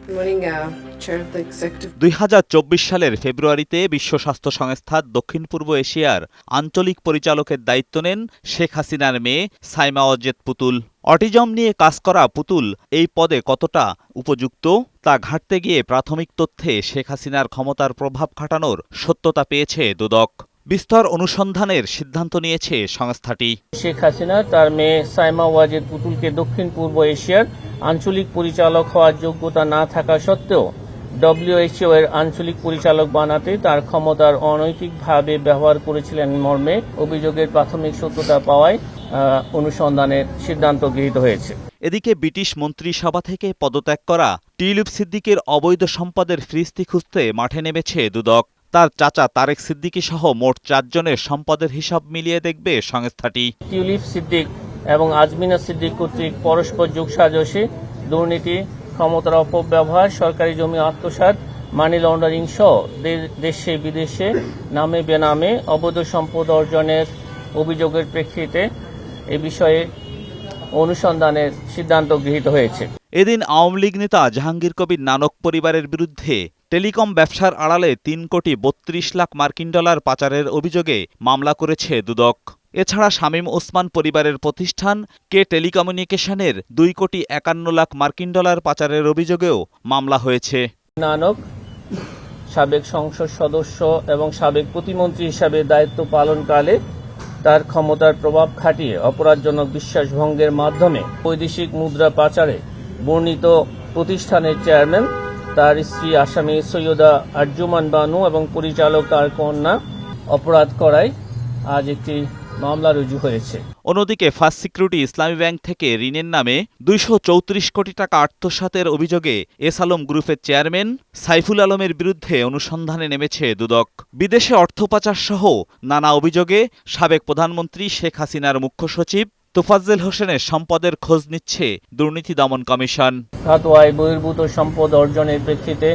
2024 সালের ফেব্রুয়ারিতে বিশ্ব স্বাস্থ্য সংস্থা দক্ষিণ পূর্ব এশিয়ার আঞ্চলিক পরিচালকের দায়িত্ব নেন শেখ হাসিনার মেয়ে সাইমা ওয়াজেদ পুতুল। অটিজম নিয়ে কাজ করা পুতুল এই পদে কতটা উপযুক্ত তা ঘাঁটতে গিয়ে প্রাথমিক তথ্যে শেখ হাসিনার ক্ষমতার প্রভাব খাটানোর সত্যতা পেয়েছে দুদক। বিস্তর অনুসন্ধানের সিদ্ধান্ত নিয়েছে সংস্থাটি। শেখ হাসিনা তার মেয়ে সাইমা ওয়াজেদ পুতুলকে দক্ষিণ পূর্ব এশিয়ার আঞ্চলিক পরিচালক হওয়ার যোগ্যতা না থাকা সত্ত্বেও WHO এর আঞ্চলিক পরিচালক বানাতে তার ক্ষমতার অনৈতিকভাবে ব্যবহার করেছিলেন মর্মে অভিযোগের প্রাথমিক সত্যতা পাওয়ায় অনুসন্ধানের সিদ্ধান্ত গৃহীত হয়েছে। এদিকে ব্রিটিশ মন্ত্রিসভা থেকে পদত্যাগ করা টিউলিপ সিদ্দিকের অবৈধ সম্পদের ফিরিস্তি খুঁজতে মাঠে নেমেছে দুদক। তার চাচা তারেক সিদ্দিকী সহ মোট 4 জনের সম্পদের হিসাব মিলিয়ে দেখবে সংস্থাটি। টিউলিপ সিদ্দিক এবং আজমিনা সিদ্দিক কর্তৃক পরস্পর যোগসাজশে দুর্নীতি, ক্ষমতার অপব্যবহার, সরকারি জমি আত্মসাৎ, মানি লন্ডারিং সহ দেশে বিদেশে নামে বেনামে অবৈধ সম্পদ অর্জনের অভিযোগের প্রেক্ষিতে এ বিষয়ে অনুসন্ধানের সিদ্ধান্ত গৃহীত হয়েছে। এদিন আওয়ামী লীগ নেতা জাহাঙ্গীর কবির নানক পরিবারের বিরুদ্ধে টেলিকম ব্যবসার আড়ালে 3.32 কোটি মার্কিন ডলার পাচারের অভিযোগে মামলা করেছে দুদক। এছাড়া শামীম ওসমান পরিবারের প্রতিষ্ঠান কে টেলিকমিউনিকেশনের 2.51 কোটি মার্কিন ডলার পাচারের অভিযোগেও মামলা হয়েছে। নানক সাবেক সংসদ সদস্য এবং সাবেক প্রতিমন্ত্রী হিসাবে দায়িত্ব পালনকালে তার ক্ষমতার প্রভাব খাটিয়ে অপরাধজনক বিশ্বাসভঙ্গের মাধ্যমে বৈদেশিক মুদ্রা পাচারে বর্ণিত প্রতিষ্ঠানের চেয়ারম্যান, তার স্ত্রী আসামি সৈয়দা আরজুমান বানু এবং পরিচালক তার কন্যা অপরাধ করায় আজ একটি মামলা রুজু হয়েছে। অন্যদিকে ফার্স্ট সিকিউরিটি ইসলামী ব্যাংক থেকে ঋণের নামে 234 কোটি টাকা আত্মসাতের অভিযোগে এস আলম গ্রুপের চেয়ারম্যান সাইফুল আলমের বিরুদ্ধে অনুসন্ধানে নেমেছে দুদক। বিদেশে অর্থ পাচার সহ নানা অভিযোগে সাবেক প্রধানমন্ত্রী শেখ হাসিনার মুখ্য সচিব তোফাজ্জল হোসেনের সম্পদের খোঁজ নিচ্ছে দুর্নীতি দমন কমিশন। খাতওয়ায় বহির্ভূত সম্পদ অর্জনের প্রেক্ষিতে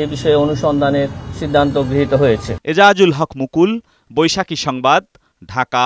এ বিষয়ে অনুসন্ধানের সিদ্ধান্ত গৃহীত হয়েছে। এজাজুল হক মুকুল, বৈশাখী সংবাদ, ঢাকা।